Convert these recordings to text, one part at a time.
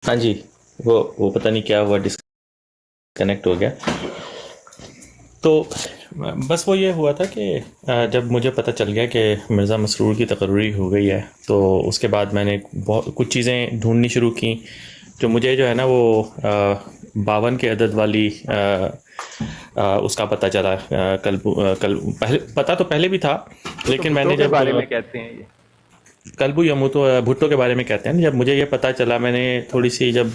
ہاں جی، وہ پتہ نہیں کیا ہوا، ڈسکنیکٹ ہو گیا. تو بس وہ یہ ہوا تھا کہ جب مجھے پتہ چل گیا کہ مرزا مسرور کی تقرری ہو گئی ہے، تو اس کے بعد میں نے کچھ چیزیں ڈھونڈنی شروع کیں جو مجھے جو ہے نا وہ 52 کے عدد والی اس کا پتہ چلا. کل پہلے پتہ تو پہلے بھی تھا، وہ تو لیکن میں بھٹو نے کے جب بارے میں کہتے ہیں یہ. کلبو یا موتو بھٹو کے بارے میں کہتے ہیں، جب مجھے یہ پتہ چلا، میں نے تھوڑی سی جب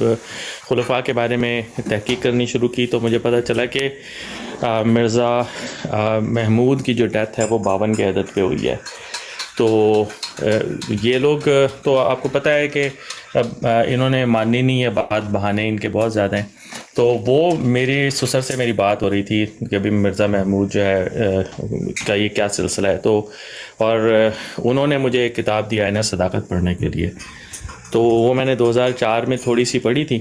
خلفاء کے بارے میں تحقیق کرنی شروع کی تو مجھے پتہ چلا کہ مرزا محمود کی جو ڈیتھ ہے وہ 52 کے عدد پہ ہوئی ہے. تو یہ لوگ تو آپ کو پتہ ہے کہ انہوں نے ماننی نہیں ہے بات، بہانے ان کے بہت زیادہ ہیں. تو وہ میری سسر سے میری بات ہو رہی تھی کہ ابھی مرزا محمود جو ہے کا یہ کیا سلسلہ ہے. تو اور انہوں نے مجھے ایک کتاب دی آئینہ صداقت پڑھنے کے لیے، تو وہ میں نے 2004 میں تھوڑی سی پڑھی تھی.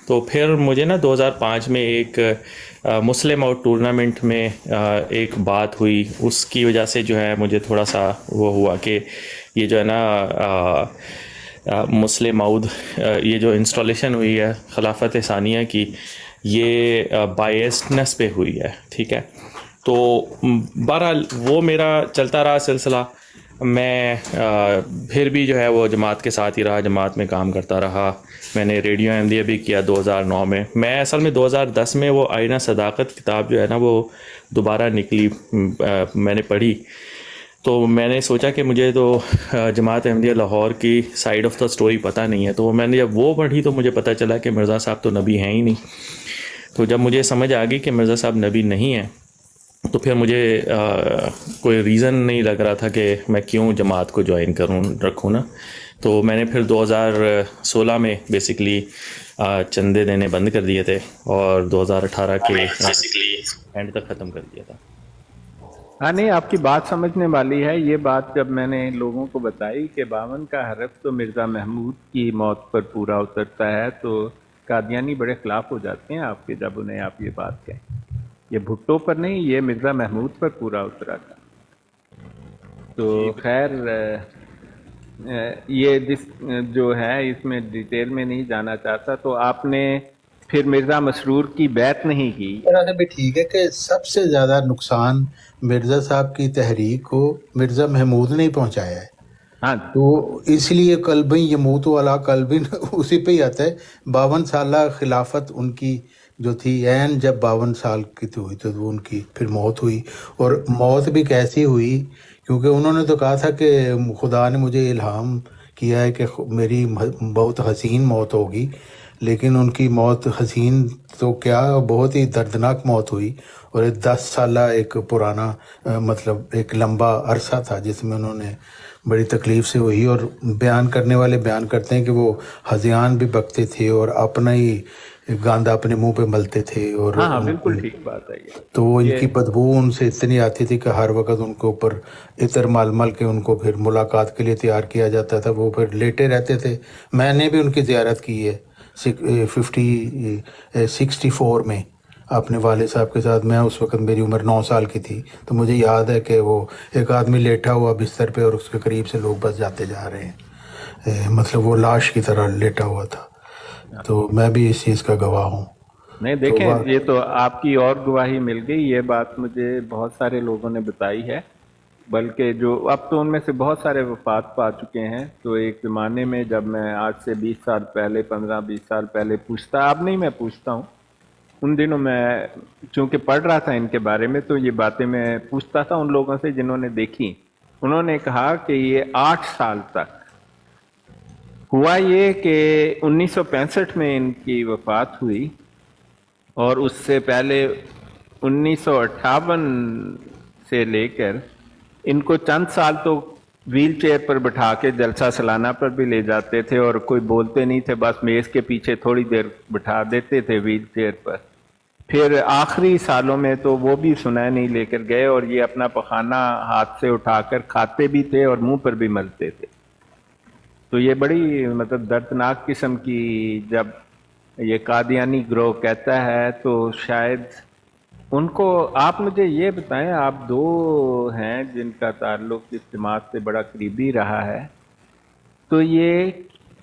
تو پھر مجھے نا 2005 میں ایک مسلم آؤٹ ٹورنامنٹ میں ایک بات ہوئی، اس کی وجہ سے جو ہے مجھے تھوڑا سا وہ ہوا کہ یہ جو ہے نا مسلم عود یہ جو انسٹالیشن ہوئی ہے خلافت ثانیہ کی، یہ بائیسنس پہ ہوئی ہے. ٹھیک ہے، تو بہرحال وہ میرا چلتا رہا سلسلہ. میں پھر بھی جو ہے وہ جماعت کے ساتھ ہی رہا، جماعت میں کام کرتا رہا. میں نے ریڈیو احمدیہ بھی کیا 2009 میں. میں اصل میں 2010 میں وہ آئینہ صداقت کتاب جو ہے نا وہ دوبارہ نکلی، میں نے پڑھی. تو میں نے سوچا کہ مجھے تو جماعت احمدیہ لاہور کی سائیڈ آف دا سٹوری پتہ نہیں ہے. تو میں نے جب وہ پڑھی تو مجھے پتہ چلا کہ مرزا صاحب تو نبی ہیں ہی نہیں. تو جب مجھے سمجھ آ گئی کہ مرزا صاحب نبی نہیں ہیں، تو پھر مجھے کوئی ریزن نہیں لگ رہا تھا کہ میں کیوں جماعت کو جوائن رکھوں نا. تو میں نے پھر 2016 میں بیسکلی چندے دینے بند کر دیے تھے اور 2018 کے اینڈ تک ختم کر دیا تھا. ہاں نہیں، آپ کی بات سمجھنے والی ہے. یہ بات جب میں نے لوگوں کو بتائی کہ 52 کا حرف تو مرزا محمود کی موت پر پورا اترتا ہے، تو قادیانی بڑے خلاف ہو جاتے ہیں آپ کے جب انہیں آپ یہ بات کہیں. یہ بھٹو پر نہیں، یہ مرزا محمود پر پورا اترا تھا. تو جی خیر یہ جو ہے اس میں ڈیٹیل میں نہیں جانا چاہتا. تو آپ نے پھر مرزا مسرور کی بیعت نہیں کی؟ بھی ٹھیک ہے کہ سب سے زیادہ نقصان مرزا صاحب کی تحریک کو مرزا محمود نے ہی پہنچایا ہے. ہاں تو اس لیے قلبیں یموت والا قلبیں اسی پہ ہی آتا ہے. 52 سالہ خلافت ان کی جو تھی، عین جب 52 سال کی ہوئی تو ان کی پھر موت ہوئی. اور موت بھی کیسی ہوئی، کیونکہ انہوں نے تو کہا تھا کہ خدا نے مجھے الہام کیا ہے کہ میری بہت حسین موت ہوگی، لیکن ان کی موت حسین تو کیا، بہت ہی دردناک موت ہوئی. اور 10 سالہ ایک پرانا مطلب ایک لمبا عرصہ تھا جس میں انہوں نے بڑی تکلیف سے ہوئی. اور بیان کرنے والے بیان کرتے ہیں کہ وہ ہذیان بھی بکتے تھے اور اپنا ہی گاندہ اپنے منہ پہ ملتے تھے. اور ہاں ہاں بالکل ٹھیک بات ہے تو ان یہ کی بدبو ان سے اتنی آتی تھی کہ ہر وقت ان کے اوپر عطر مل مل کے ان کو پھر ملاقات کے لیے تیار کیا جاتا تھا. وہ پھر لیٹے رہتے تھے. میں نے بھی ان کی زیارت کی ہے 64 میں اپنے والد صاحب کے ساتھ. میں اس وقت میری عمر 9 سال کی تھی، تو مجھے یاد ہے کہ وہ ایک آدمی لیٹا ہوا بستر پہ اور اس کے قریب سے لوگ بس جاتے جا رہے ہیں، مطلب وہ لاش کی طرح لیٹا ہوا تھا. تو میں بھی اس چیز کا گواہ ہوں. نہیں تو دیکھیں، یہ تو آپ کی اور گواہی مل گئی. یہ بات مجھے بہت سارے لوگوں نے بتائی ہے، بلکہ جو اب تو ان میں سے بہت سارے وفات پا چکے ہیں. تو ایک زمانے میں جب میں آج سے 20 سال پہلے 15-20 سال پہلے پوچھتا، اب نہیں میں پوچھتا ہوں، ان دنوں میں چونکہ پڑھ رہا تھا ان کے بارے میں، تو یہ باتیں میں پوچھتا تھا ان لوگوں سے جنہوں نے دیکھی. انہوں نے کہا کہ یہ 8 سال تک ہوا یہ کہ 1965 میں ان کی وفات ہوئی، اور اس سے پہلے 1958 سے لے کر ان کو چند سال تو ویل چیئر پر بٹھا کے جلسہ سالانہ پر بھی لے جاتے تھے، اور کوئی بولتے نہیں تھے، بس میز کے پیچھے تھوڑی دیر بٹھا دیتے تھے ویل چیئر پر. پھر آخری سالوں میں تو وہ بھی سنائی نہیں لے کر گئے، اور یہ اپنا پخانہ ہاتھ سے اٹھا کر کھاتے بھی تھے اور منہ پر بھی ملتے تھے. تو یہ بڑی مطلب دردناک قسم کی، جب یہ قادیانی گروہ کہتا ہے تو شاید ان کو. آپ مجھے یہ بتائیں، آپ دو ہیں جن کا تعلق اس جماعت سے بڑا قریبی رہا ہے، تو یہ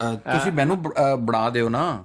ਤੁਸੀਂ ਮੈਨੂੰ ਬਣਾ ਦਿਓ ਨਾ,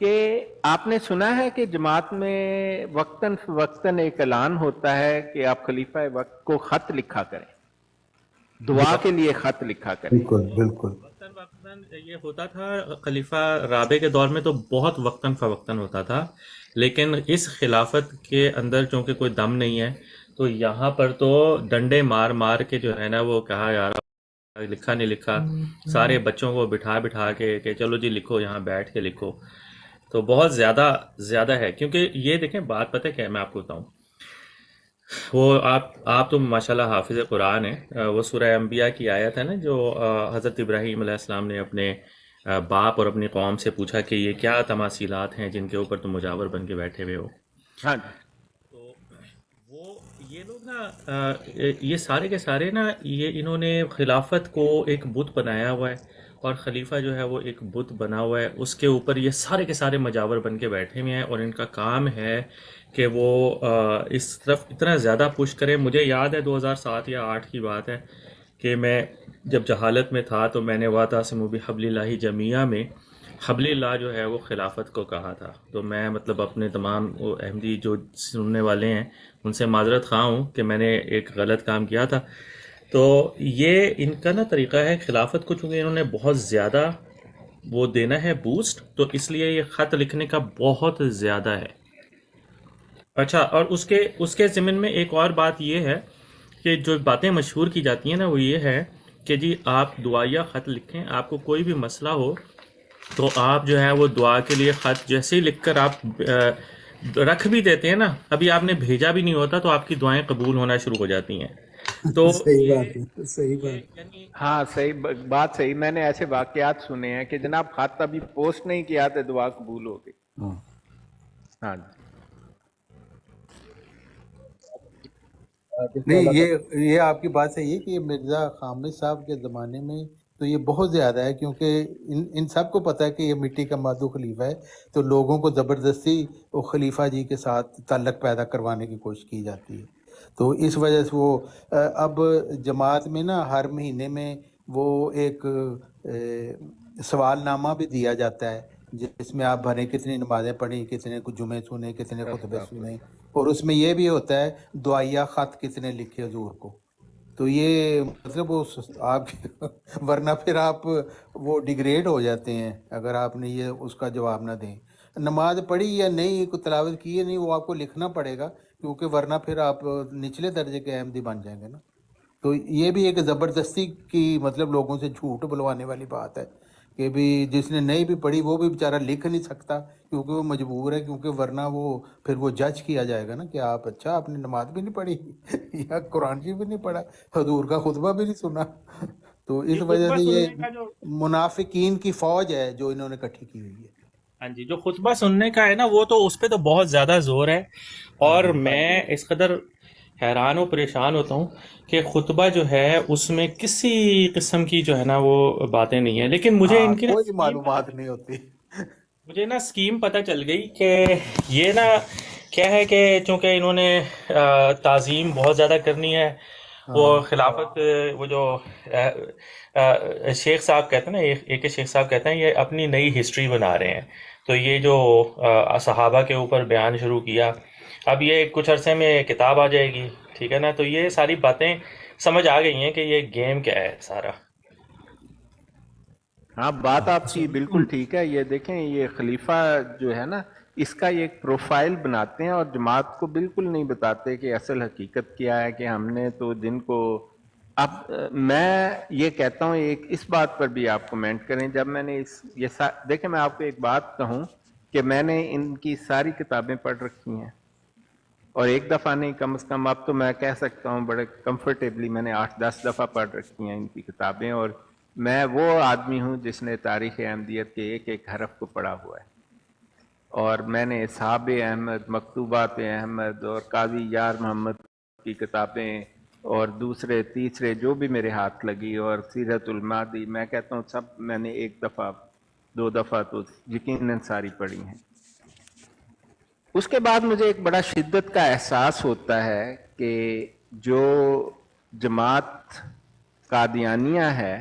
کہ آپ نے سنا ہے کہ جماعت میں وقتاً فوقتاً ایک اعلان ہوتا ہے کہ آپ خلیفہ وقت کو خط لکھا کریں، دعا کے لیے خط لکھا کریں. بالکل بالکل. وقتاً وقتاً یہ ہوتا تھا خلیفہ رابع کے دور میں، تو بہت وقتاً فوقتاً ہوتا تھا، لیکن اس خلافت کے اندر چونکہ کوئی دم نہیں ہے، تو یہاں پر تو ڈنڈے مار مار کے جو ہے نا وہ کہا یار لکھا نہیں لکھا، سارے بچوں کو بٹھا بٹھا کے کہ چلو جی لکھو، یہاں بیٹھ کے لکھو. تو بہت زیادہ ہے، کیونکہ یہ دیکھیں بات پتہ کیا ہے، میں آپ کو بتاؤں. وہ آپ تو ماشاءاللہ حافظ قرآن ہیں. وہ سورہ انبیاء کی آیت ہے نا، جو حضرت ابراہیم علیہ السلام نے اپنے باپ اور اپنی قوم سے پوچھا کہ یہ کیا تماثیلات ہیں جن کے اوپر تم مجاور بن کے بیٹھے ہوئے ہو. ہاں تو وہ یہ لوگ نا یہ سارے کے سارے نا، یہ انہوں نے خلافت کو ایک بت بنایا ہوا ہے، اور خلیفہ جو ہے وہ ایک بت بنا ہوا ہے، اس کے اوپر یہ سارے کے سارے مجاور بن کے بیٹھے ہوئے ہیں، اور ان کا کام ہے کہ وہ اس طرف اتنا زیادہ پش کریں. مجھے یاد ہے 2007 یا 2008 کی بات ہے کہ میں جب جہالت میں تھا تو میں نے واعتصموا بحبل اللہ جمیعا میں حبل اللہ جو ہے وہ خلافت کو کہا تھا. تو میں مطلب اپنے تمام وہ احمدی جو سننے والے ہیں ان سے معذرت خواہ ہوں کہ میں نے ایک غلط کام کیا تھا. تو یہ ان کا نا طریقہ ہے خلافت کو، چونکہ انہوں نے بہت زیادہ وہ دینا ہے بوسٹ، تو اس لیے یہ خط لکھنے کا بہت زیادہ ہے. اچھا، اور اس کے ضمن میں ایک اور بات یہ ہے کہ جو باتیں مشہور کی جاتی ہیں نا، وہ یہ ہے کہ جی آپ دعائیہ خط لکھیں، آپ کو کوئی بھی مسئلہ ہو تو آپ جو ہے وہ دعا کے لیے خط جیسے ہی لکھ کر آپ رکھ بھی دیتے ہیں نا، ابھی آپ نے بھیجا بھی نہیں ہوتا تو آپ کی دعائیں قبول ہونا شروع ہو جاتی ہیں. تو صحیح بات ہے، صحیح بات. یعنی ہاں صحیح بات صحیح. میں نے ایسے واقعات سنے ہیں کہ جناب خط ابھی پوسٹ نہیں کیا تو دعا قبول ہو گئی. ہاں. ہاں نہیں، یہ آپ کی بات صحیح ہے کہ یہ مرزا خامد صاحب کے زمانے میں تو یہ بہت زیادہ ہے، کیونکہ ان سب کو پتہ ہے کہ یہ مٹی کا مادو خلیفہ ہے، تو لوگوں کو زبردستی وہ خلیفہ جی کے ساتھ تعلق پیدا کروانے کی کوشش کی جاتی ہے. تو اس وجہ سے وہ اب جماعت میں نا ہر مہینے میں وہ ایک سوال نامہ بھی دیا جاتا ہے، جس میں آپ بھریں کتنی نمازیں پڑھی، کتنے جمعے سنے، کتنے خطبے سنے، اور اس میں یہ بھی ہوتا ہے دعائیہ خط کتنے لکھے حضور کو. تو یہ مطلب وہ آپ ورنہ پھر آپ وہ ڈیگریڈ ہو جاتے ہیں اگر آپ نے یہ اس کا جواب نہ دیں. نماز پڑھی یا نہیں، کوئی تلاوت کی یا نہیں، وہ آپ کو لکھنا پڑے گا، کیونکہ ورنہ پھر آپ نچلے درجے کے احمدی بن جائیں گے نا. تو یہ بھی ایک زبردستی کی مطلب لوگوں سے جھوٹ بلوانے والی بات ہے کہ بھی جس نے نہیں بھی پڑھی وہ بھی بیچارہ لکھ نہیں سکتا، کیونکہ وہ مجبور ہے، کیونکہ ورنہ وہ پھر وہ جج کیا جائے گا نا کہ آپ نے نماز بھی نہیں پڑھی یا قرآن شریف بھی نہیں پڑھا، حضور کا خطبہ بھی نہیں سنا. تو اس یہ وجہ خطبہ سے یہ سننے کا جو منافقین کی فوج ہے جو انہوں نے اکٹھی کی ہوئی ہے. ہاں جی، جو خطبہ سننے کا ہے نا، وہ تو اس پہ تو بہت زیادہ زور ہے، اور میں اس قدر حیران و پریشان ہوتا ہوں کہ خطبہ جو ہے اس میں کسی قسم کی جو ہے نا وہ باتیں نہیں ہیں. لیکن مجھے ہاں، ان کی نا کوئی معلومات نہیں ہوتی. اسکیم پتہ چل گئی کہ یہ نا کیا ہے کہ چونکہ انہوں نے تعظیم بہت زیادہ کرنی ہے، وہ خلافت وہ جو شیخ صاحب کہتے ہیں نا، ایک شیخ صاحب کہتے ہیں یہ اپنی نئی ہسٹری بنا رہے ہیں. تو یہ جو صحابہ کے اوپر بیان شروع کیا، اب یہ کچھ عرصے میں کتاب آ جائے گی، ٹھیک ہے نا. تو یہ ساری باتیں سمجھ آ گئی ہیں کہ یہ گیم کیا ہے سارا. ہاں بات آپ کی بالکل ٹھیک ہے. یہ دیکھیں یہ خلیفہ جو ہے نا، اس کا یہ ایک پروفائل بناتے ہیں اور جماعت کو بالکل نہیں بتاتے کہ اصل حقیقت کیا ہے. کہ ہم نے تو جن کو اب میں یہ کہتا ہوں، ایک اس بات پر بھی آپ کمنٹ کریں. جب میں نے دیکھیں میں آپ کو ایک بات کہوں کہ میں نے ان کی ساری کتابیں پڑھ رکھی ہیں، اور ایک دفعہ نہیں، کم از کم اب تو میں کہہ سکتا ہوں بڑے کمفرٹیبلی میں نے 8-10 دفعہ پڑھ رکھی ہیں ان کی کتابیں. اور میں وہ آدمی ہوں جس نے تاریخ احمدیت کے ایک ایک حرف کو پڑھا ہوا ہے. اور میں نے اصحاب احمد، مکتوبات احمد اور قاضی یار محمد کی کتابیں اور دوسرے تیسرے جو بھی میرے ہاتھ لگی، اور سیرت المادی، میں کہتا ہوں سب میں نے 1 دفعہ 2 دفعہ تو یقیناً ساری پڑھی ہیں. اس کے بعد مجھے ایک بڑا شدت کا احساس ہوتا ہے کہ جو جماعت قادیانیہ ہے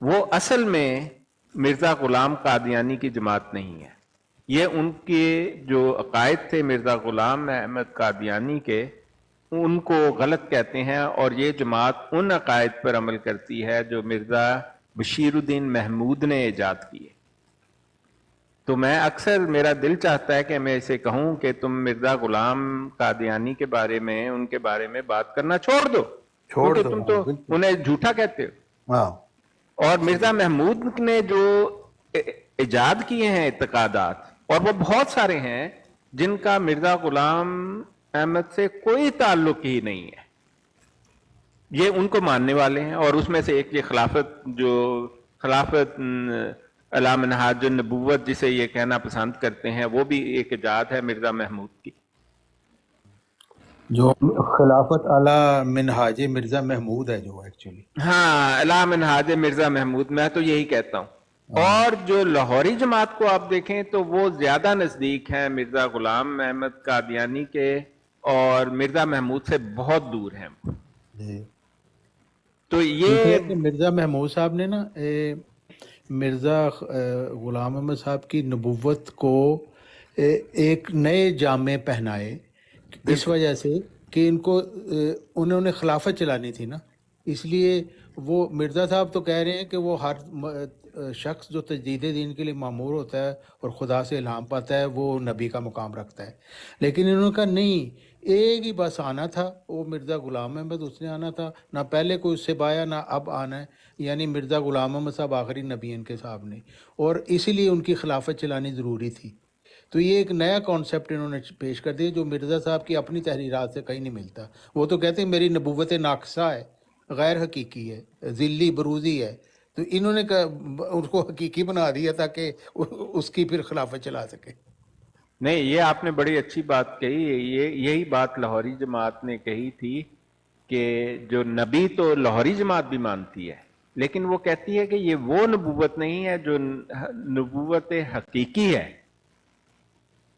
وہ اصل میں مرزا غلام قادیانی کی جماعت نہیں ہے. یہ ان کے جو عقائد تھے مرزا غلام احمد قادیانی کے، ان کو غلط کہتے ہیں، اور یہ جماعت ان عقائد پر عمل کرتی ہے جو مرزا بشیر الدین محمود نے ایجاد کیے۔ تو میں اکثر، میرا دل چاہتا ہے کہ میں اسے کہوں کہ تم مرزا غلام قادیانی کے بارے میں، ان کے بارے میں بات کرنا چھوڑ دو، کیونکہ تم تو انہیں جھوٹا کہتے ہو۔ ہاں اور مرزا محمود نے جو ایجاد کیے ہیں اعتقادات، اور وہ بہت سارے ہیں جن کا مرزا غلام احمد سے کوئی تعلق ہی نہیں ہے، یہ ان کو ماننے والے ہیں۔ اور اس میں سے ایک یہ خلافت علی منہاج النبوت جسے یہ کہنا پسند کرتے ہیں، وہ بھی ایک ایجاد ہے مرزا محمود کی۔ جو خلافت اعلی منہاج مرزا محمود ہے جو ایکچولی، ہاں، علی منہاج مرزا محمود، میں تو یہی کہتا ہوں۔ اور جو لاہوری جماعت کو آپ دیکھیں تو وہ زیادہ نزدیک ہیں مرزا غلام احمد قادیانی کے، اور مرزا محمود سے بہت دور ہیں۔ جی تو دیکھیں یہ کہ مرزا محمود صاحب نے نا مرزا غلام احمد صاحب کی نبوت کو ایک نئے جامے پہنائے، اس وجہ سے کہ ان کو انہوں نے خلافت چلانی تھی نا، اس لیے وہ مرزا صاحب تو کہہ رہے ہیں کہ وہ ہر شخص جو تجدید دین کے لیے مامور ہوتا ہے اور خدا سے الہام پاتا ہے وہ نبی کا مقام رکھتا ہے، لیکن انہوں نے کہا نہیں، ایک ہی بس آنا تھا، وہ مرزا غلام احمد، اس نے آنا تھا، نہ پہلے کوئی اس سے بایا نہ اب آنا ہے، یعنی مرزا غلام احمد صاحب آخری نبی ہیں ان کے صاحب نے، اور اسی لیے ان کی خلافت چلانی ضروری تھی۔ تو یہ ایک نیا کانسیپٹ انہوں نے پیش کر دیا جو مرزا صاحب کی اپنی تحریرات سے کہیں نہیں ملتا۔ وہ تو کہتے ہیں میری نبوت ناقصہ ہے، غیر حقیقی ہے، ذلی بروزی ہے، تو انہوں نے اس کو حقیقی بنا دیا تاکہ اس کی پھر خلافت چلا سکے۔ نہیں، یہ آپ نے بڑی اچھی بات کہی، یہی بات لاہوری جماعت نے کہی تھی کہ جو نبی تو لاہوری جماعت بھی مانتی ہے، لیکن وہ کہتی ہے کہ یہ وہ نبوت نہیں ہے جو نبوت حقیقی ہے۔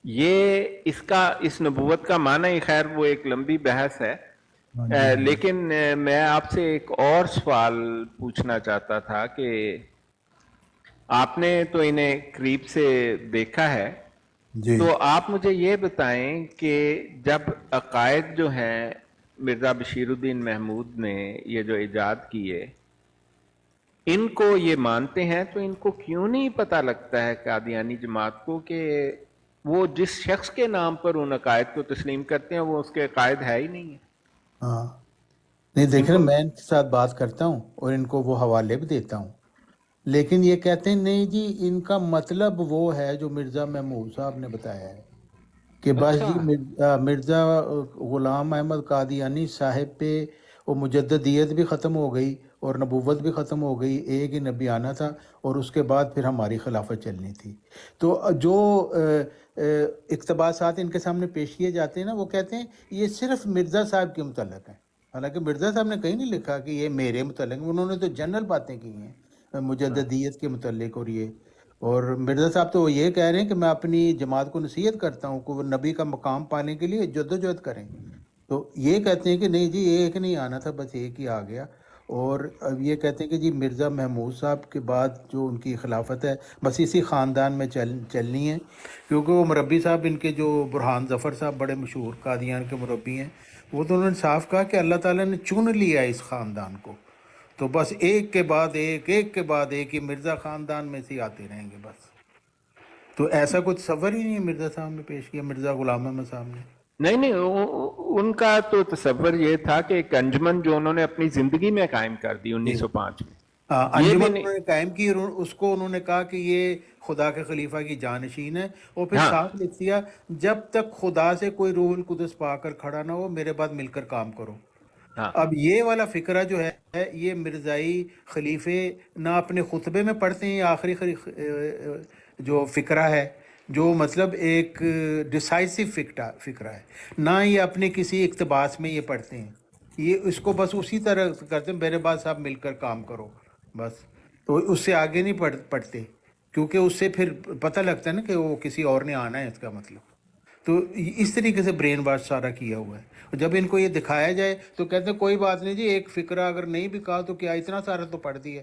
یہ اس نبوت کا معنی، خیر وہ ایک لمبی بحث ہے، لیکن میں آپ سے ایک اور سوال پوچھنا چاہتا تھا کہ آپ نے تو انہیں قریب سے دیکھا ہے، جی تو آپ مجھے یہ بتائیں کہ جب عقائد جو ہیں مرزا بشیر الدین محمود نے یہ جو ایجاد کیے، ان کو یہ مانتے ہیں، تو ان کو کیوں نہیں پتہ لگتا ہے قادیانی جماعت کو کہ وہ جس شخص کے نام پر ان عقائد کو تسلیم کرتے ہیں وہ اس کے عقائد ہے ہی نہیں ہے؟ ہاں، نہیں دیکھ رہے، میں ان کے ساتھ بات کرتا ہوں اور ان کو وہ حوالے بھی دیتا ہوں، لیکن یہ کہتے ہیں نہیں جی ان کا مطلب وہ ہے جو مرزا محمود صاحب نے بتایا ہے کہ بس جی مرزا غلام احمد قادیانی صاحب پہ وہ مجددیت بھی ختم ہو گئی اور نبوت بھی ختم ہو گئی، ایک ہی نبی آنا تھا اور اس کے بعد پھر ہماری خلافت چلنی تھی۔ تو جو اقتباسات ان کے سامنے پیش کیے جاتے ہیں نا، وہ کہتے ہیں یہ صرف مرزا صاحب کے متعلق ہیں، حالانکہ مرزا صاحب نے کہیں نہیں لکھا کہ یہ میرے متعلق، انہوں نے تو جنرل باتیں کی ہیں مجددیت کے متعلق، اور مرزا صاحب تو وہ یہ کہہ رہے ہیں کہ میں اپنی جماعت کو نصیحت کرتا ہوں کہ وہ نبی کا مقام پانے کے لیے جدوجہد کریں، تو یہ کہتے ہیں کہ نہیں جی ایک نہیں آنا تھا، بس ایک ہی آ گیا۔ اور اب یہ کہتے ہیں کہ جی مرزا محمود صاحب کے بعد جو ان کی خلافت ہے بس اسی خاندان میں چلنی ہے، کیونکہ وہ مربی صاحب ان کے جو برہان ظفر صاحب بڑے مشہور قادیان کے مربی ہیں، وہ تو انہوں نے صاف کہا کہ اللہ تعالیٰ نے چن لیا اس خاندان کو، تو بس ایک کے بعد ایک، ایک کے بعد ایک، یہ مرزا خاندان میں سے آتے رہیں گے بس۔ تو ایسا کوئی تصور ہی نہیں ہے مرزا صاحب نے پیش کیا، مرزا غلام احمد صاحب نے۔ نہیں، ان کا تو تصور یہ تھا کہ ایک انجمن جو انہوں نے اپنی زندگی میں قائم کر دی 1905 میں، انجمن انہوں نے قائم کی، اس کو انہوں نے کہا کہ یہ خدا کے خلیفہ کی جانشین ہے، اور پھر صاف لکھ دیا جب تک خدا سے کوئی روح القدس پا کر کھڑا نہ ہو میرے بعد مل کر کام کرو۔ اب یہ والا فکرہ جو ہے یہ مرزائی خلیفے نہ اپنے خطبے میں پڑھتے ہیں، آخری جو فکرہ ہے جو مطلب ایک ڈیسائسو فکرہ ہے، نہ یہ اپنے کسی اقتباس میں یہ پڑھتے ہیں، یہ اس کو بس اسی طرح کرتے ہیں میرے بعد صاحب مل کر کام کرو بس، تو اس سے آگے نہیں پڑھتے، کیونکہ اس سے پھر پتہ لگتا ہے نا کہ وہ کسی اور نے آنا ہے، اس کا مطلب۔ تو اس طریقے سے برین واش سارا کیا ہوا ہے، اور جب ان کو یہ دکھایا جائے تو کہتے ہیں کوئی بات نہیں جی، ایک فکرہ اگر نہیں بھی کہا تو کیا اتنا سارا تو پڑھ دیا،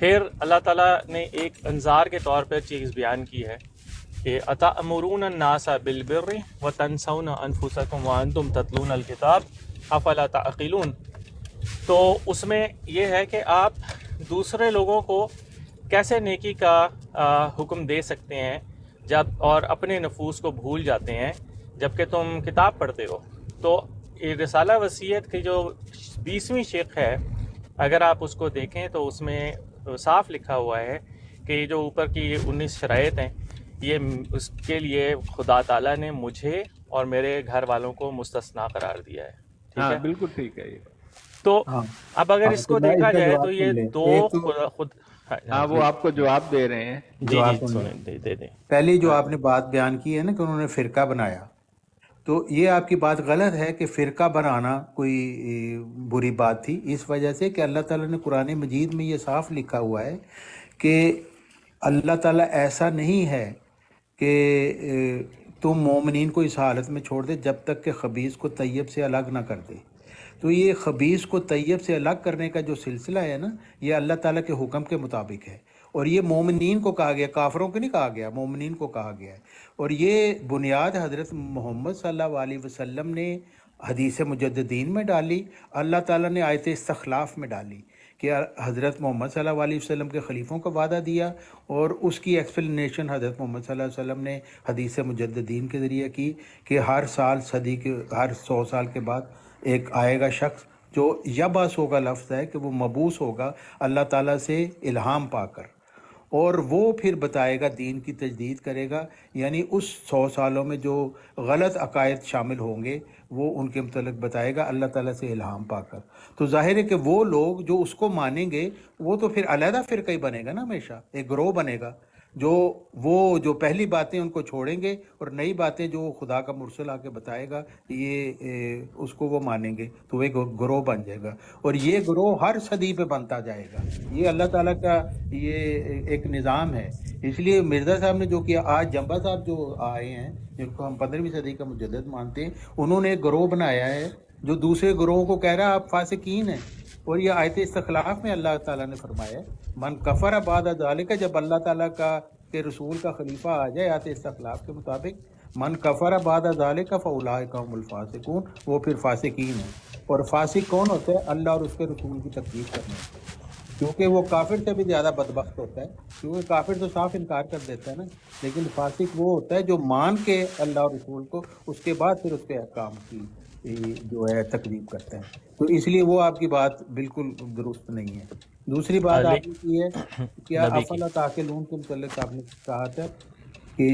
پھر اللہ تعالیٰ نے ایک انذار کے طور پر چیز بیان کی ہے کہ اتأمرون الناس بالبر وتنسون انفسکم وانتم تتلون الکتاب افلا تعقلون. تو اس میں یہ ہے کہ آپ دوسرے لوگوں کو کیسے نیکی کا حکم دے سکتے ہیں جب اور اپنے نفوس کو بھول جاتے ہیں جبکہ تم کتاب پڑھتے ہو. تو رسالہ وصیت کی جو 20ویں شق ہے اگر آپ اس کو دیکھیں تو اس میں صاف لکھا ہوا ہے کہ یہ جو اوپر کی 19 شرائط ہیں یہ اس کے لیے خدا تعالیٰ نے مجھے اور میرے گھر والوں کو مستثنا قرار دیا ہے. ٹھیک ہاں ہے, بالکل ٹھیک ہے یہ. تو ہاں اب اگر اس کو عبداللہ دیکھا اس کا جائے جواب تو یہ سن لیں. دو ایک تو خود ہاں وہ آپ کو جواب دے رہے ہیں. جی جواب جی سن لیں. سنیں دے دیں. پہلی جو آپ نے بات بیان کی ہے نا کہ انہوں نے فرقہ بنایا، تو یہ آپ کی بات غلط ہے کہ فرقہ بنانا کوئی بری بات تھی، اس وجہ سے کہ اللہ تعالیٰ نے قرآن مجید میں یہ صاف لکھا ہوا ہے کہ اللہ تعالیٰ ایسا نہیں ہے کہ تم مومنین کو اس حالت میں چھوڑ دے جب تک کہ خبیث کو طیب سے الگ نہ کر دے. تو یہ خبیث کو طیب سے الگ کرنے کا جو سلسلہ ہے نا یہ اللہ تعالیٰ کے حکم کے مطابق ہے، اور یہ مومنین کو کہا گیا، کافروں کو نہیں کہا گیا، مومنین کو کہا گیا ہے. اور یہ بنیاد حضرت محمد صلی اللہ علیہ وسلم نے حدیث مجددین میں ڈالی، اللہ تعالیٰ نے آیت استخلاف میں ڈالی کہ حضرت محمد صلی اللہ علیہ وسلم کے خلیفوں کا وعدہ دیا، اور اس کی ایکسپلینیشن حضرت محمد صلی اللہ علیہ وسلم نے حدیث مجددین کے ذریعے کی کہ ہر سال صدی کے ہر 100 سال کے بعد ایک آئے گا شخص جو یبعث ہوگا لفظ ہے کہ وہ مبعوث ہوگا اللہ تعالیٰ سے الہام پا کر، اور وہ پھر بتائے گا، دین کی تجدید کرے گا. یعنی اس 100 سالوں میں جو غلط عقائد شامل ہوں گے وہ ان کے متعلق بتائے گا اللہ تعالیٰ سے الہام پا کر. تو ظاہر ہے کہ وہ لوگ جو اس کو مانیں گے وہ تو پھر علیحدہ فرقہ ہی بنے گا نا، ہمیشہ ایک گروہ بنے گا جو پہلی باتیں ان کو چھوڑیں گے اور نئی باتیں جو خدا کا مرسل آ کے بتائے گا یہ اس کو وہ مانیں گے، تو وہ ایک گروہ بن جائے گا، اور یہ گروہ ہر صدی پہ بنتا جائے گا. یہ اللہ تعالیٰ کا یہ ایک نظام ہے. اس لیے مرزا صاحب نے جو کیا، آج جمبا صاحب جو آئے ہیں جن کو ہم 15ویں صدی کا مجدد مانتے ہیں، انہوں نے ایک گروہ بنایا ہے جو دوسرے گروہوں کو کہہ رہا ہے آپ فاسقین ہیں. اور یہ آیت استخلاف میں اللہ تعالیٰ نے فرمایا ہے من کفر بعد ذالک، جب اللہ تعالیٰ کا کہ رسول کا خلیفہ آ جائے آیت استخلاف کے مطابق، من کفر بعد ذالک فاولئک هم الفاسقون، وہ پھر فاسقین ہیں. اور فاسق کون ہوتا ہے؟ اللہ اور اس کے رسول کی تکذیب کرنا، کیونکہ وہ کافر سے بھی زیادہ بدبخت ہوتا ہے، کیونکہ کافر تو صاف انکار کر دیتا ہے نا، لیکن فاسق وہ ہوتا ہے جو مان کے اللہ اور رسول کو اس کے بعد پھر اس کے احکام کی جو ہے تکذیب کرتا ہے. تو اس لیے وہ آپ کی بات بالکل درست نہیں ہے. دوسری بات آپ نے کی ہے کیا افلا تعقلون کے متعلق آپ نے کہا تھا کہ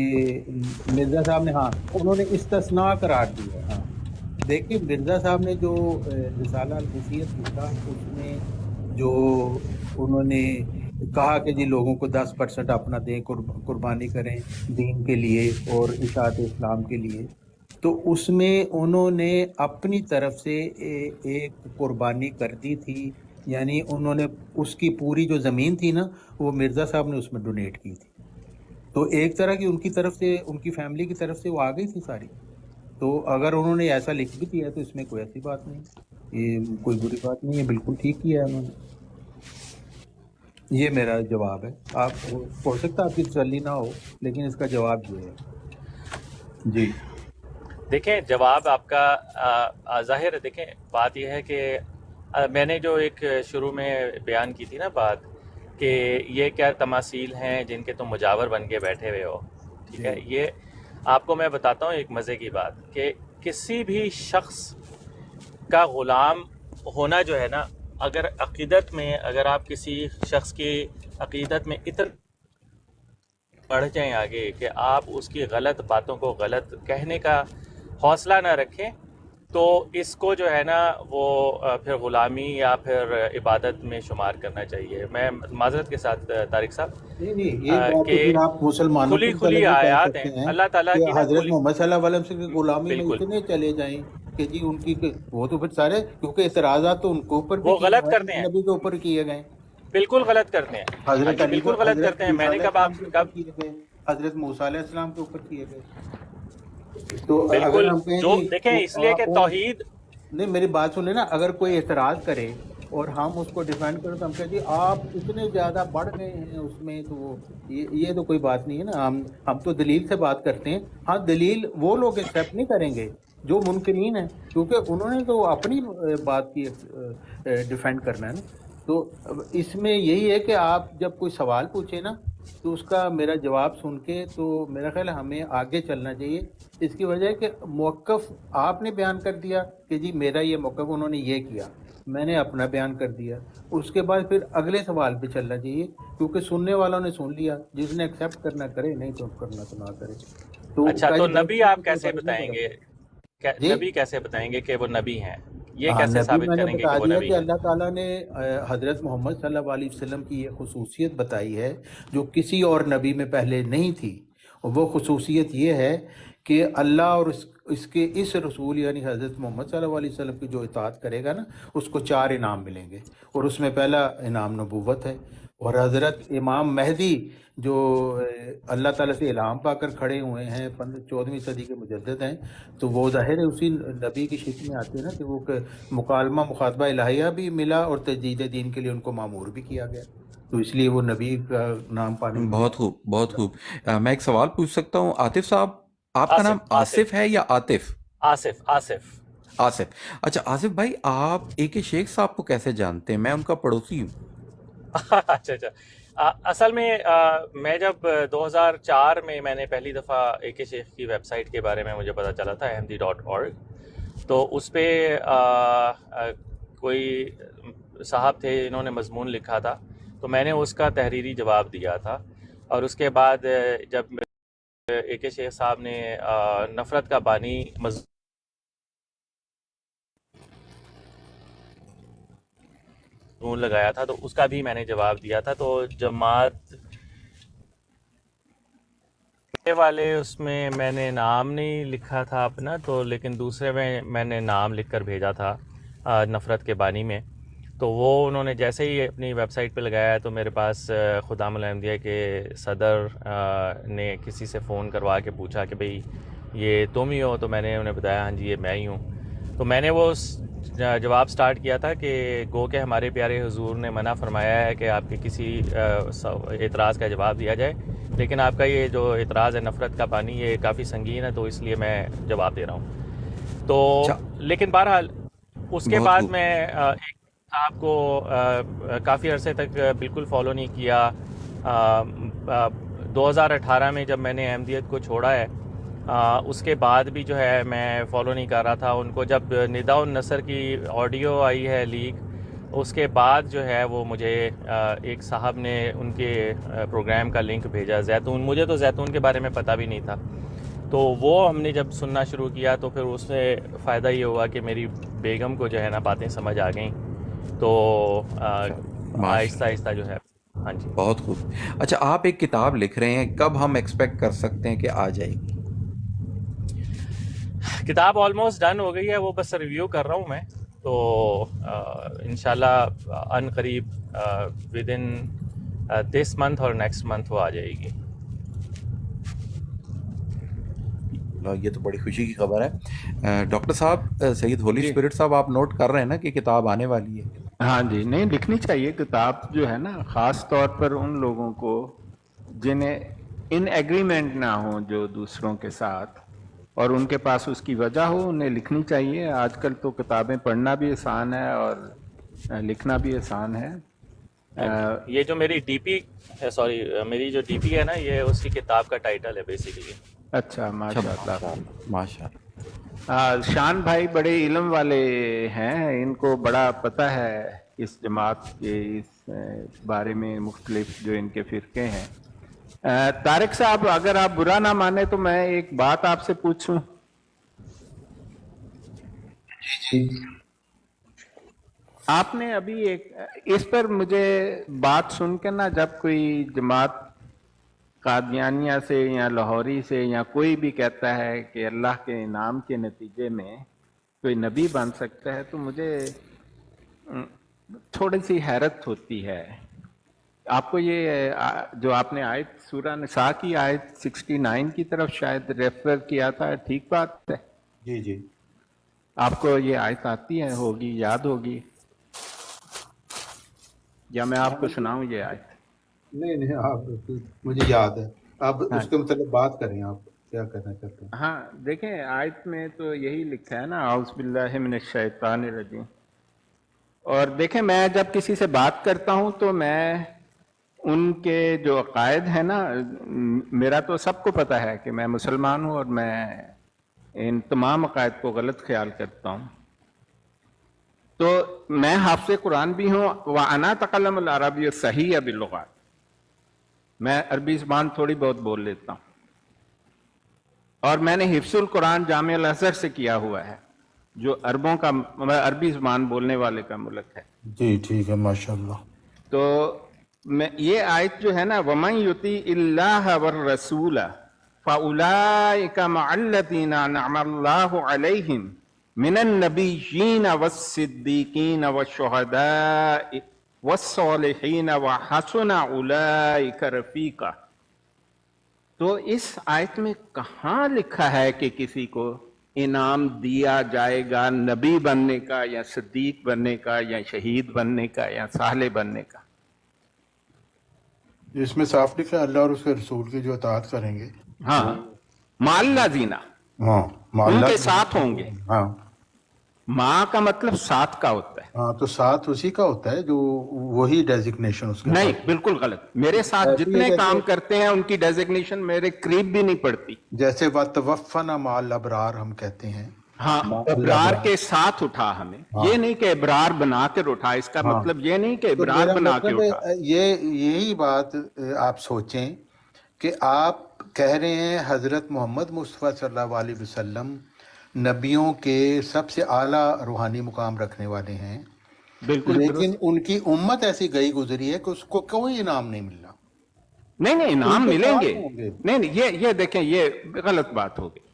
مرزا صاحب نے، ہاں انہوں نے استثناء قرار دیا. ہاں دیکھیے مرزا صاحب نے جو رسالہ الوصیت لکھا اس میں جو انہوں نے کہا کہ جی لوگوں کو 10% اپنا دیں، قربانی کریں دین کے لیے اور اشاعت اسلام کے لیے، تو اس میں انہوں نے اپنی طرف سے ایک قربانی کر دی تھی. یعنی انہوں نے اس کی پوری جو زمین تھی نا وہ مرزا صاحب نے اس میں ڈونیٹ کی تھی. تو ایک طرح کی ان کی طرف سے، ان کی فیملی کی طرف سے وہ آ گئی تھی ساری. تو اگر انہوں نے ایسا لکھ بھی دیا تو اس میں کوئی ایسی بات نہیں، یہ کوئی بری بات نہیں ہے، بالکل ٹھیک کیا ہے انہوں نے. یہ میرا جواب ہے. آپ ہو سکتا ہے آپ کی تسلی نہ ہو لیکن اس کا جواب یہ ہے. جی دیکھیں جواب آپ کا ظاہر ہے. دیکھیں بات یہ ہے کہ میں نے جو ایک شروع میں بیان کی تھی نا بات کہ یہ کیا تماثیل ہیں جن کے تم مجاور بن کے بیٹھے ہوئے ہو، ٹھیک ہے. یہ آپ کو میں بتاتا ہوں ایک مزے کی بات کہ کسی بھی شخص کا غلام ہونا جو ہے نا، اگر عقیدت میں اگر آپ کسی شخص کی عقیدت میں اتنا بڑھ جائیں آگے کہ آپ اس کی غلط باتوں کو غلط کہنے کا حوصلہ نہ رکھیں، تو اس کو جو ہے نا وہ پھر غلامی یا پھر عبادت میں شمار کرنا چاہیے. میں معذرت کے ساتھ طارق صاحب کہ آپ مسلمانوں کھلی آیات ہیں اللہ تعالیٰ کی، حضرت محمد صلی اللہ علیہ وسلم کی غلامی میں اتنے چلے جائیں کہ جی ان کی وہ تو پھر سارے، کیونکہ اعتراضات تو ان کے اوپر وہ غلط کرتے ہیں، نبی کے اوپر کیے گئے، بالکل غلط کرتے ہیں، حضرت بالکل غلط کرتے ہیں. میں نے کب حضرت موسیٰ علیہ السلام کے اوپر کیے گئے. تو بالکل جو دیکھیں اس لیے کہ توحید، نہیں میری بات سنیں نا، اگر کوئی اعتراض کرے اور ہم اس کو ڈیفینڈ کریں تو ہم کہتے ہیں آپ اتنے زیادہ بڑھ گئے ہیں اس میں، تو وہ یہ تو کوئی بات نہیں ہے نا. ہم تو دلیل سے بات کرتے ہیں. ہاں دلیل وہ لوگ ایکسیپٹ نہیں کریں گے جو منکرین ہیں، کیونکہ انہوں نے تو اپنی بات کی ڈیفینڈ کرنا ہے نا. تو اس میں یہی ہے کہ آپ جب کوئی سوال پوچھیں نا تو اس کا میرا جواب سن کے تو میرا خیال ہے ہمیں آگے چلنا چاہیے. اس کی وجہ ہے کہ موقف آپ نے بیان کر دیا کہ جی میرا یہ موقف، انہوں نے یہ کیا، میں نے اپنا بیان کر دیا. اس کے بعد پھر اگلے سوال پہ چلنا چاہیے، کیونکہ سننے والوں نے سن لیا، جس نے ایکسیپٹ کرنا کرے، نہیں تو کرنا تو نہ کرے. تو اچھا، تو پہلی بات نبی تو آپ کوئی کیسے فرق نہیں بتائیں گے؟ پڑا. جی نبی کیسے بتائیں گے کہ وہ نبی ہیں؟ یہ ہاں، کیسے نبی ثابت میں نے کریں گے کہ بتا وہ دیا نبی کہ ہیں؟ اللہ تعالیٰ نے حضرت محمد صلی اللہ علیہ وسلم کی یہ خصوصیت بتائی ہے جو کسی اور نبی میں پہلے نہیں تھی. اور وہ خصوصیت یہ ہے کہ اللہ اور اس کے اس رسول یعنی حضرت محمد صلی اللہ علیہ وسلم کی جو اطاعت کرے گا نا، اس کو 4 انعام ملیں گے. اور اس میں پہلا انعام نبوت ہے. اور حضرت امام مہدی جو اللہ تعالیٰ سے الہام پا کر کھڑے ہوئے ہیں، 14ویں صدی کے مجدد ہیں، تو وہ ظاہر ہے اسی نبی کی شکل میں آتے ہیں نا کہ وہ مکالمہ مخاطبہ الہیہ بھی ملا اور تجدید دین کے لیے ان کو مامور بھی کیا گیا، تو اس لیے وہ نبی کا نام پانے کے بہت خوب، بہت خوب. میں ایک سوال پوچھ سکتا ہوں عاطف صاحب؟ آپ کا نام آصف آصف آصف ہے یا عاطف؟ آصف آصف آصف. اچھا آصف بھائی، آپ اے کے شیخ صاحب کو کیسے جانتے ہیں؟ میں ان کا پڑوسی ہوں. اچھا اچھا. اصل میں میں جب 2004 میں نے پہلی دفعہ اے کے شیخ کی ویب سائٹ کے بارے میں مجھے پتہ چلا تھا ahmadi.org، تو اس پہ کوئی صاحب تھے انہوں نے مضمون لکھا تھا، تو میں نے اس کا تحریری جواب دیا تھا. اور اس کے بعد جب اے کے شیخ صاحب نے نفرت کا بانی مضمون لگایا تھا، تو اس کا بھی میں نے جواب دیا تھا. تو جماعت والے اس میں میں نے نام نہیں لکھا تھا اپنا، تو لیکن دوسرے میں نے نام لکھ کر بھیجا تھا نفرت کے بانی میں. تو وہ انہوں نے جیسے ہی اپنی ویب سائٹ پہ لگایا تو میرے پاس خدام الحمدیہ کے صدر نے کسی سے فون کروا کے پوچھا کہ بھئی یہ تم ہی ہو؟ تو میں نے انہیں بتایا ہاں جی یہ میں ہی ہوں. تو میں نے وہ جواب سٹارٹ کیا تھا کہ گو کہ ہمارے پیارے حضور نے منع فرمایا ہے کہ آپ کے کسی اعتراض کا جواب دیا جائے، لیکن آپ کا یہ جو اعتراض ہے نفرت کا پانی یہ کافی سنگین ہے، تو اس لیے میں جواب دے رہا ہوں. تو لیکن بہرحال اس کے بعد میں ایک صاحب کو کافی عرصے تک بالکل فالو نہیں کیا. 2018 میں جب میں نے احمدیت کو چھوڑا ہے اس کے بعد بھی جو ہے میں فالو نہیں کر رہا تھا ان کو. جب نداء النصر کی آڈیو آئی ہے لیک، اس کے بعد جو ہے وہ مجھے ایک صاحب نے ان کے پروگرام کا لنک بھیجا زیتون. مجھے تو زیتون کے بارے میں پتہ بھی نہیں تھا، تو وہ ہم نے جب سننا شروع کیا تو پھر اس سے فائدہ یہ ہوا کہ میری بیگم کو جو ہے نا باتیں سمجھ آ گئیں، تو آہستہ آہستہ جو ہے. ہاں جی بہت خوب. اچھا آپ ایک کتاب لکھ رہے ہیں، کب ہم ایکسپیکٹ کر سکتے ہیں کہ آ جائے گی؟ کتاب آلموسٹ ڈن ہو گئی ہے، وہ بس ریویو کر رہا ہوں میں، تو انشاءاللہ ان قریب ود ان دس منتھ اور نیکسٹ منتھ وہ آ جائے گی. یہ تو بڑی خوشی کی خبر ہے. ڈاکٹر صاحب سید ہولی جی اسپرٹ صاحب، آپ نوٹ کر رہے ہیں نا کہ کتاب آنے والی ہے؟ ہاں جی، نہیں لکھنی چاہیے کتاب جو ہے نا، خاص طور پر ان لوگوں کو جنہیں ان ایگریمنٹ نہ ہوں جو دوسروں کے ساتھ، اور ان کے پاس اس کی وجہ ہو، انہیں لکھنی چاہیے. آج کل تو کتابیں پڑھنا بھی آسان ہے اور لکھنا بھی آسان ہے. یہ جو میری ڈی پی سوری میری جو ڈی پی ہے نا، یہ اس کی کتاب کا ٹائٹل ہے بیسیکلی. اچھا ماشاء اللہ. ماشاء اللہ. شان بھائی بڑے علم والے ہیں، ان کو بڑا پتہ ہے اس جماعت کے اس بارے میں، مختلف جو ان کے فرقے ہیں. طارق صاحب اگر آپ برا نہ مانے تو میں ایک بات آپ سے پوچھوں. آپ نے ابھی ایک اس پر مجھے بات سن کے نا، جب کوئی جماعت قادیانیہ سے یا لاہوری سے یا کوئی بھی کہتا ہے کہ اللہ کے انعام کے نتیجے میں کوئی نبی بن سکتا ہے، تو مجھے تھوڑی سی حیرت ہوتی ہے. آپ کو یہ جو آپ نے آیت سورہ نساء کی آیت 69 کی طرف شاید ریفر کیا تھا، ٹھیک بات ہے؟ جی جی آپ کو یہ آیت آتی ہے، ہوگی، یاد ہوگی؟ یا میں آپ کو سناؤں یہ آیت؟ نہیں نہیں آپ مجھے یاد ہے، آپ ہاں اس کے متعلق بات کریں، آپ کیا کرنا چاہتے ہیں؟ ہاں دیکھیں آیت میں تو یہی لکھا ہے نا، اعوذ باللہ من الشیطان الرجیم. اور دیکھیں میں جب کسی سے بات کرتا ہوں تو میں ان کے جو عقائد ہیں نا، میرا تو سب کو پتہ ہے کہ میں مسلمان ہوں اور میں ان تمام عقائد کو غلط خیال کرتا ہوں. تو میں حافظ قرآن بھی ہوں، وَأَنَا تَقَلَّمُ الْعَرَبِيَّ الصَّحِيحَ بِاللُّغَاتِ، میں عربی زبان تھوڑی بہت بول لیتا ہوں. اور میں نے حفظ القرآن جامعہ الازہر سے کیا ہوا ہے، جو عربوں کا عربی زبان بولنے والے کا ملک ہے. جی ٹھیک ہے، ماشاء اللہ. تو میں یہ آیت جو ہے نا، وَمَن يُطِيعِ اللَّهَ وَالرَّسُولَ فَأُولَٰئِكَ مَعَ الَّذِينَ أَنْعَمَ اللَّهُ عَلَيْهِمْ مِنَ النَّبِيِّينَ وَالصِّدِّيقِينَ وَالشُّهَدَاءِ وَالصَّالِحِينَ وَحَسُنَ أُولَٰئِكَ رَفِيقًا. تو اس آیت میں کہاں لکھا ہے کہ کسی کو انعام دیا جائے گا نبی بننے کا یا صدیق بننے کا یا شہید بننے کا یا صالح بننے کا؟ اس میں صاف لکھا ہے اللہ اور اس کے رسول کی جو اطاعت کریں گے ہاں، وہ، مع الذین، ہاں ان معلّہ، کے ساتھ ہوں گے. ہاں ماں کا مطلب ساتھ کا ہوتا ہے. ہاں، تو ساتھ اسی کا ہوتا ہے جو وہی ڈیزگنیشن اس کے نہیں، پاس. بالکل غلط. میرے ساتھ ایسی ہے جتنے کام جیسے کرتے ہیں ان کی ڈیزگنیشن میرے قریب بھی نہیں پڑتی. وَتَوَفَّنَا مَعَ الْأَبْرَارِ ہم کہتے ہیں، ہاں، مع ابرار الابرار. کے ساتھ اٹھا ہمیں. ہاں یہ نہیں کہ ابرار بنا کر اٹھا، اس کا ہاں، مطلب یہ نہیں کہ تو ابرار میرا بنا کے مطلب ہے اٹھا. یہی بات آپ سوچیں کہ آپ کہہ رہے ہیں حضرت محمد مصطفیٰ صلی اللہ علیہ وسلم نبیوں کے سب سے اعلیٰ روحانی مقام رکھنے والے ہیں، بالکل لیکن درست. ان کی امت ایسی گئی گزری ہے کہ اس کو کوئی انعام نہیں ملنا. نہیں نہیں، ان انعام کے ملیں ساتھ گے. ہوں گے. نہیں نہیں، یہ دیکھیں، یہ غلط بات ہوگی.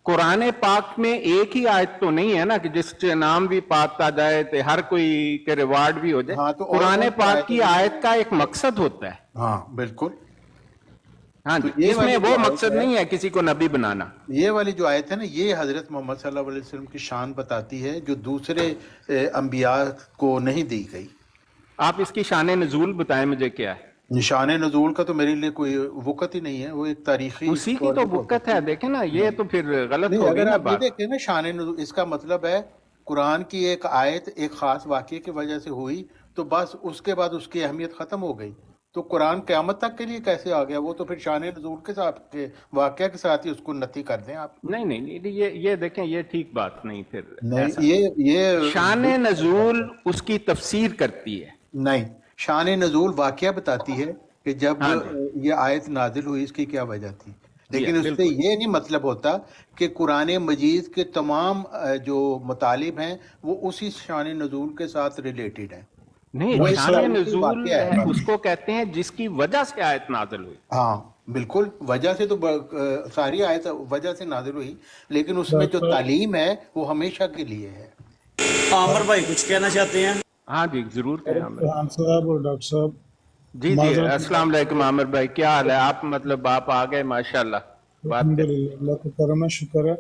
قرآن پاک میں ایک ہی آیت تو نہیں ہے نا کہ جس سے انعام بھی پاتا جائے تو ہر کوئی کے ریوارڈ بھی ہو جائے. ہاں، تو اور قرآن کون سی پاک آیت کی ہے؟ آیت کا ایک مقصد ہوتا ہے. ہاں بالکل. ہاں تو جی، یہ اس میں والی وہ جو آیت مقصد ہے، نہیں ہے کسی کو نبی بنانا. یہ والی جو آیت ہے نا، یہ حضرت محمد صلی اللہ علیہ وسلم کی شان بتاتی ہے جو دوسرے انبیاء کو نہیں دی گئی. آپ اس کی شان نزول بتائیں مجھے کیا ہے. نشان نزول کا تو میرے لیے کوئی وقت ہی نہیں ہے، وہ ایک تاریخی اسی کی تو اسٹوری ہو وقت ہے. سکتی ہے. دیکھیں نا، یہ نہیں تو پھر غلط نہیں، ہوگی اگر نا آپ یہ بات. دیکھیں نا شان نزول، اس کا مطلب ہے قرآن کی ایک آیت ایک خاص واقعے کی وجہ سے ہوئی تو بس اس کے بعد اس کی اہمیت ختم ہو گئی. تو قرآن قیامت تک کے لیے کیسے آ گیا؟ وہ تو پھر شان نزول کے ساتھ کے واقعہ کے ساتھ ہی اس کو نتی کر دیں آپ. نہیں نہیں نہیں، یہ دیکھیں، یہ ٹھیک بات نہیں. پھر نہیں، ایسا یہ شان بالکل غلط بات نزول ہے. اس کی تفسیر کرتی ہے. نہیں، شان نزول واقعہ بتاتی ہے کہ جب ہاں جی، یہ آیت نازل ہوئی اس کی کیا وجہ تھی، جی لیکن اس سے بالکل. یہ نہیں مطلب ہوتا کہ قرآن مجید کے تمام جو مطالب ہیں وہ اسی شان نزول کے ساتھ ریلیٹڈ ہیں. نہیں، وہ بھائی ایک شان صاحب، تاریخی نزول واقعہ ہے اس بس. کو کہتے ہیں جس کی وجہ سے آیت نازل ہوئی. ہاں بالکل، وجہ سے تو ساری آیت وجہ سے نازل ہوئی، لیکن اس میں ڈاکٹر جو صاحب، تعلیم ہے وہ ہمیشہ کے لیے ہے. عامر بھائی کچھ کہنا چاہتے ہیں؟ ہاں جی، ضرور کہیں عامر بھائی. چوہان صاحب اور ڈاکٹر صاحب، جی جی، معذرت السلام علیکم عامر بھائی، کیا حال ہے؟ آپ آپ آ گئے، ماشاءاللہ. بات الحمد کریں. للہ، اللہ کا کرم ہے، شکر ہے.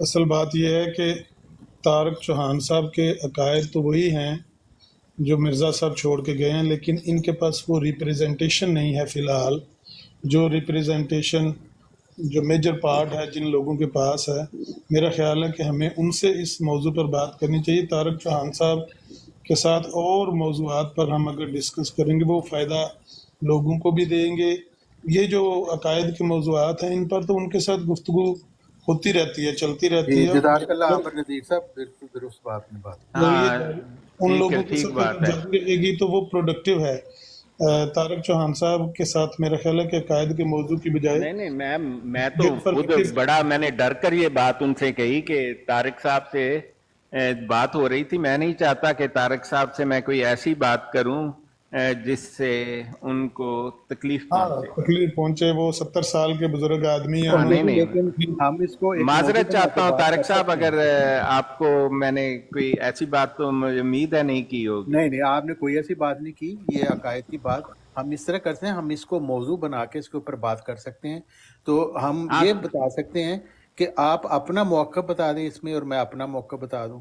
اصل بات یہ ہے کہ طارق چوہان صاحب کے عقائد تو وہی ہیں جو مرزا صاحب چھوڑ کے گئے ہیں، لیکن ان کے پاس وہ ریپریزنٹیشن نہیں ہے فی الحال. جو ریپریزنٹیشن جو میجر پارٹ ہے جن لوگوں کے پاس ہے، میرا خیال ہے کہ ہمیں ان سے اس موضوع پر بات کرنی چاہیے. طارق چوہان صاحب کے ساتھ اور موضوعات پر ہم اگر ڈسکس کریں گے وہ فائدہ لوگوں کو بھی دیں گے. یہ جو عقائد کے موضوعات ہیں ان پر تو ان کے ساتھ گفتگو ہوتی رہتی ہے، چلتی رہتی جی ہے. جزاک اللہ عامر نذیر صاحب، بالکل درست بات نے بات. اور یہ ہاں ان ٹھیک ہے، لوگوں کے ٹھیک ساتھ بات اگر ہے. جاری رہے گی تو وہ پروڈکٹیو ہے. طارق چوہان صاحب کے ساتھ میرا خیال ہے کہ عقائد کے موضوع کی بجائے نہیں نہیں، میں تو یہ خود پروڈکٹیو. بڑا، میں نے ڈر کر یہ بات ان سے کہی کہ طارق صاحب سے بات ہو رہی تھی. میں نہیں چاہتا کہ طارق صاحب سے میں کوئی ایسی بات کروں جس سے ان کو تکلیف ہاں، پہنچے. تکلیف پہنچے، وہ 70 سال کے بزرگ آدمی ہیں. ہاں ان نہیں نہیں، نہیں، لیکن ہم اس کو ایک موضوع معذرت بنا کے چاہتا ہوں بات کر طارق صاحب، سکتے ہیں. اگر آپ کو میں نے کوئی ایسی بات تو مجھے امید ہے نہیں کی ہوگی. نہیں نہیں، آپ نے کوئی ایسی بات نہیں کی. یہ عقائد کی بات ہم اس طرح کرتے ہیں، ہم اس کو موضوع بنا کے اس کے اوپر بات کر سکتے ہیں. تو ہم یہ آپ بتا سکتے ہیں کہ آپ اپنا موقف بتا دیں اس میں اور میں اپنا موقف بتا دوں،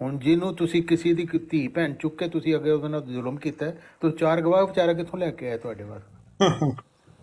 ਹੁਣ ਜਿਹਨੂੰ ਤੁਸੀਂ ਕਿਸੇ ਦੀ ਧੀ ਭੈਣ ਚੁੱਕ ਕੇ ਤੁਸੀਂ ਅੱਗੇ ਉਹਦੇ ਨਾਲ ਜ਼ੁਲਮ ਕੀਤਾ ਹੈ, ਤਾਂ 4 ਗਵਾਹ ਵਿਚਾਰਾ ਕਿੱਥੋਂ ਲੈ ਕੇ ਆਏ ਤੁਹਾਡੇ ਵਾਸਤੇ?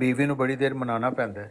ਬੀਵੀ ਨੂੰ ਬੜੀ ਦੇਰ ਮਨਾਉਣਾ ਪੈਂਦਾ ਹੈ।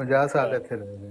50 ਸਾਲ ਇੱਥੇ ਰਹੇ ਨੇ।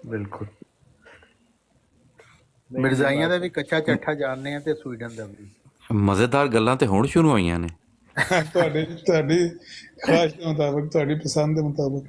ਬਿਲਕੁਲ। ਮਿਰਜ਼ਾਈਆਂ ਦਾ ਵੀ ਕੱਚਾ ਚੱਠਾ ਜਾਣਦੇ ਆ ਤੇ ਸਵੀਡਨ ਦਾ ਵੀ। ਮਜ਼ੇਦਾਰ ਗੱਲਾਂ ਤੇ ਹੁਣ ਸ਼ੁਰੂ ਹੋਈਆਂ ਨੇ। ਤੁਹਾਡੀ ਖੁਆਇਸ਼ ਦੇ ਮੁਤਾਬਕ, ਤੁਹਾਡੀ ਪਸੰਦ ਦੇ ਮੁਤਾਬਕ।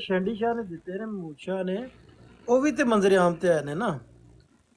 ਸ਼ੈਂਡੀ ਸ਼ਾਹ ਨੇ ਦਿੱਤੇ ਨੇ, ਮਹਮੂਦ ਸ਼ਾਹ ਨੇ, ਉਹ ਵੀ ਤੇ ਮੰਜ਼ਰ ਆਮ ਤੇ ਆਏ ਨੇ ਨਾ।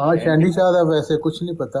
ਹਾਂ ਸ਼ੈਂਡੀ ਸ਼ਾਹ ਦਾ ਵੈਸੇ ਕੁਝ ਨਹੀਂ ਪਤਾ,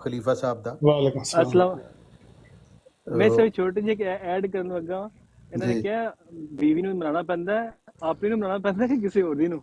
ਖਲੀਫਾ ਸਾਹਿਬ ਦਾ। ਵਾਲੇਕੁਮ ਸਲਾਮ। ਅਸਲਾਮ ਮੈਂ ਸਿਰਫ ਛੋਟੀ ਜਿਹੀ ਇੱਕ ਐਡ ਕਰਨ ਲੱਗਾ ਵਾਂ। ਇਹਨਾਂ ਨੇ ਜੀ। ਕਿਹਾ ਬੀਵੀ ਨੂੰ ਮਨਾਉਣਾ ਪੈਂਦਾ ਹੈ, ਆਪਣੀ ਨੂੰ ਮਨਾਉਣਾ ਪੈਂਦਾ ਕਿ ਕਿਸੇ ਹੋਰ ਦੀ ਨੂੰ।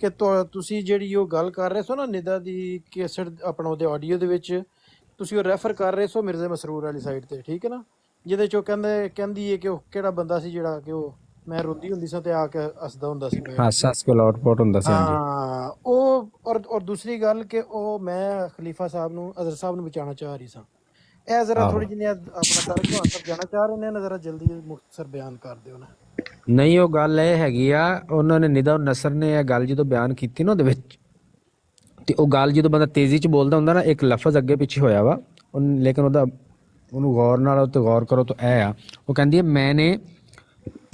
ਕਿ ਤੁਸੀਂ ਜਿਹੜੀ ਉਹ ਗੱਲ ਕਰ ਰਹੇ ਸੋ ਨਾ ਨਿਦਾ ਦੀ ਕੇਸਟ ਆਪਣਾ ਉਹਦੇ ਆਡੀਓ ਦੇ ਵਿੱਚ ਤੁਸੀਂ ਉਹ ਰੈਫਰ ਕਰ ਰਹੇ ਸੋ ਮਿਰਜ਼ਾ ਮਸਰੂਰ ਵਾਲੀ ਸਾਈਡ ਤੇ, ਠੀਕ ਹੈ ਨਾ, ਜਿਹਦੇ ਚੋਂ ਕਹਿੰਦੀ ਹੈ ਕਿ ਉਹ ਕਿਹੜਾ ਬੰਦਾ ਸੀ ਜਿਹੜਾ ਕਿ ਉਹ ਮੈਂ ਰੋਂਦੀ ਹੁੰਦੀ ਸਾਂ ਤੇ ਆ ਕੇ ਹੱਸਦਾ ਹੁੰਦਾ ਸੀ। ਹੱਸ ਕੇ ਲੋਟਪੋਟ ਹੁੰਦਾ ਸੀ। ਹਾਂਜੀ, ਹਾਂ, ਉਹ ਔਰ ਦੂਸਰੀ ਗੱਲ ਕਿ ਉਹ ਮੈਂ ਖਲੀਫਾ ਸਾਹਿਬ ਨੂੰ, ਅਜ਼ਹਰ ਸਾਹਿਬ ਨੂੰ ਬਚਾਉਣਾ ਚਾਹ ਰਹੀ ਸਾਂ। ਇਹ ਜ਼ਰਾ ਥੋੜੀ ਜਿਹੀ ਆਪਣਾ ਤਾਰਿਕ ਜਵਾਨ ਸਾਹਿਬ ਜਾਣਾ ਚਾਹ ਰਹੇ ਨੇ ਨਾ, ਜ਼ਰਾ ਜਲਦੀ ਮੁਖਤਸਰ ਬਿਆਨ ਕਰ ਦਿਓ ਨਾ। ਨਹੀਂ, ਉਹ ਗੱਲ ਇਹ ਹੈਗੀ ਆ, ਉਹਨਾਂ ਨੇ ਨਿਦਾ ਨਸਰ ਨੇ ਇਹ ਗੱਲ ਜਦੋਂ ਬਿਆਨ ਕੀਤੀ ਨਾ ਉਹਦੇ ਵਿੱਚ, ਤੇ ਉਹ ਗੱਲ ਜਦੋਂ ਬੰਦਾ ਤੇਜ਼ੀ ਚ ਬੋਲਦਾ ਹੁੰਦਾ ਨਾ, ਇੱਕ ਲਫ਼ਜ਼ ਅੱਗੇ ਪਿੱਛੇ ਹੋਇਆ ਵਾ, ਲੇਕਿਨ ਉਹਨੂੰ ਗੌਰ ਨਾਲ ਉੱਤੇ ਗੌਰ ਕਰੋ ਤਾਂ ਇਹ ਆ, ਉਹ ਕਹਿੰਦੀ ਹੈ ਮੈਨੇ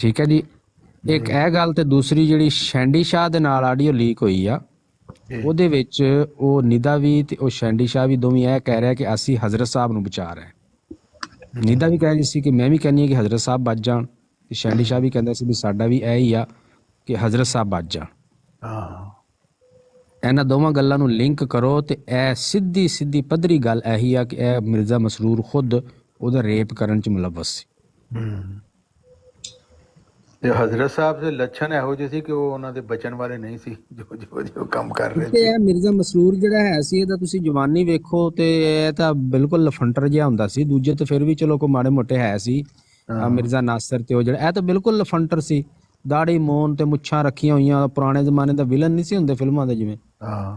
ਠੀਕ ਹੈ ਜੀ। ਇੱਕ ਇਹ ਗੱਲ ਤੇ ਦੂਸਰੀ ਜਿਹੜੀ ਸ਼ੈਂਡੀ ਸ਼ਾਹ ਦੇ ਨਾਲ ਆਡੀਓ ਲੀਕ ਹੋਈ ਆ ਉਹਦੇ ਵਿੱਚ ਉਹ ਨਿਦਾ ਵੀ ਤੇ ਉਹ ਸ਼ੈਂਡੀ ਸ਼ਾਹ ਵੀ ਦੋਵੇਂ ਇਹ ਕਹਿ ਰਿਹਾ ਕਿ ਅਸੀਂ ਹਜ਼ਰਤ ਸਾਹਿਬ ਨੂੰ ਬਚਾ ਰਹੇ। ਨਿਦਾ ਵੀ ਕਹਿ ਰਹੀ ਸੀ ਕਿ ਮੈਂ ਵੀ ਕਹਿੰਦੀ ਹਾਂ ਕਿ ਹਜ਼ਰਤ ਸਾਹਿਬ ਬਚ ਜਾਣ, ਤੇ ਸ਼ੈਂਡੀ ਸ਼ਾਹ ਵੀ ਕਹਿੰਦਾ ਸੀ ਵੀ ਸਾਡਾ ਵੀ ਇਹ ਹੀ ਆ ਕਿ ਹਜ਼ਰਤ ਸਾਹਿਬ ਬਚ ਜਾਣ। ਇਹਨਾਂ ਦੋਵਾਂ ਗੱਲਾਂ ਨੂੰ ਲਿੰਕ ਕਰੋ ਤੇ ਇਹ ਸਿੱਧੀ ਸਿੱਧੀ ਪੱਧਰੀ ਗੱਲ ਇਹੀ ਆ ਕਿ ਇਹ ਮਿਰਜ਼ਾ ਮਸਰੂਰ ਖੁਦ ਉਹਦਾ ਰੇਪ ਕਰਨ ਚ ਮੁਲਵਸ ਸੀ। ਤੇ ਹਜ਼ਰਤ ਸਾਹਿਬ ਦੇ ਲੱਛਣ ਇਹੋ ਜਿਹੇ ਸੀ ਕਿ ਉਹ ਉਹਨਾਂ ਦੇ ਬਚਨ ਵਾਲੇ ਨਹੀਂ ਸੀ ਜੋ ਕੰਮ ਕਰ ਰਹੇ ਤੇ ਸੀ। ਇਹ ਮਿਰਜ਼ਾ ਮਸਰੂਰ ਜਿਹੜਾ ਹੈ ਸੀ ਇਹਦਾ ਤੁਸੀਂ ਜਵਾਨੀ ਵੇਖੋ ਤੇ ਇਹ ਤਾਂ ਬਿਲਕੁਲ ਲਫੰਟਰ ਜਿਹਾ ਹੁੰਦਾ ਸੀ। ਦੂਜੇ ਤੇ ਫਿਰ ਵੀ ਚਲੋ ਕੋ ਮਾੜੇ ਮੋਟੇ ਹੈ ਸੀ। ਮਿਰਜ਼ਾ ਨਾਸਰ ਤੇ ਉਹ ਜਿਹੜਾ ਇਹ ਤਾਂ ਬਿਲਕੁਲ ਲਫੰਟਰ ਸੀ, ਦਾੜੀ ਮੋਨ ਤੇ ਮੁੱਛਾਂ ਰੱਖੀਆਂ ਹੋਈਆਂ। ਪੁਰਾਣੇ ਜ਼ਮਾਨੇ ਦਾ ਵਿਲਨ ਨਹੀਂ ਸੀ ਹੁੰਦੇ ਫਿਲਮਾਂ ਦੇ ਜਿਵੇਂ,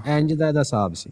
ਇੰਜ ਦਾ ਇਹਦਾ ਹਿਸਾਬ ਸੀ।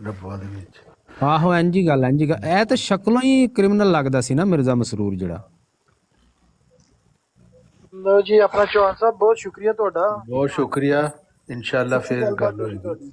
ਡੱਬਾ ਦੇ ਵਿੱਚ। ਆਹੋ ਇੰਜ ਹੀ ਗੱਲ ਇਹ ਤਾਂ ਸ਼ਕਲੋਂ ਹੀ ਕ੍ਰਿਮੀਨਲ ਲੱਗਦਾ ਸੀ ਨਾ ਮਿਰਜ਼ਾ ਮਸਰੂਰ ਜਿਹੜਾ। ਲਓ ਜੀ ਆਪਣਾ ਚੌਹਾਨ ਸਾਹਿਬ ਬਹੁਤ ਸ਼ੁਕਰੀਆ ਤੁਹਾਡਾ। ਬਹੁਤ ਸ਼ੁਕਰੀਆ, ਇਨਸ਼ਾਅੱਲਾ ਫਿਰ ਗੱਲ ਹੋਏਗੀ।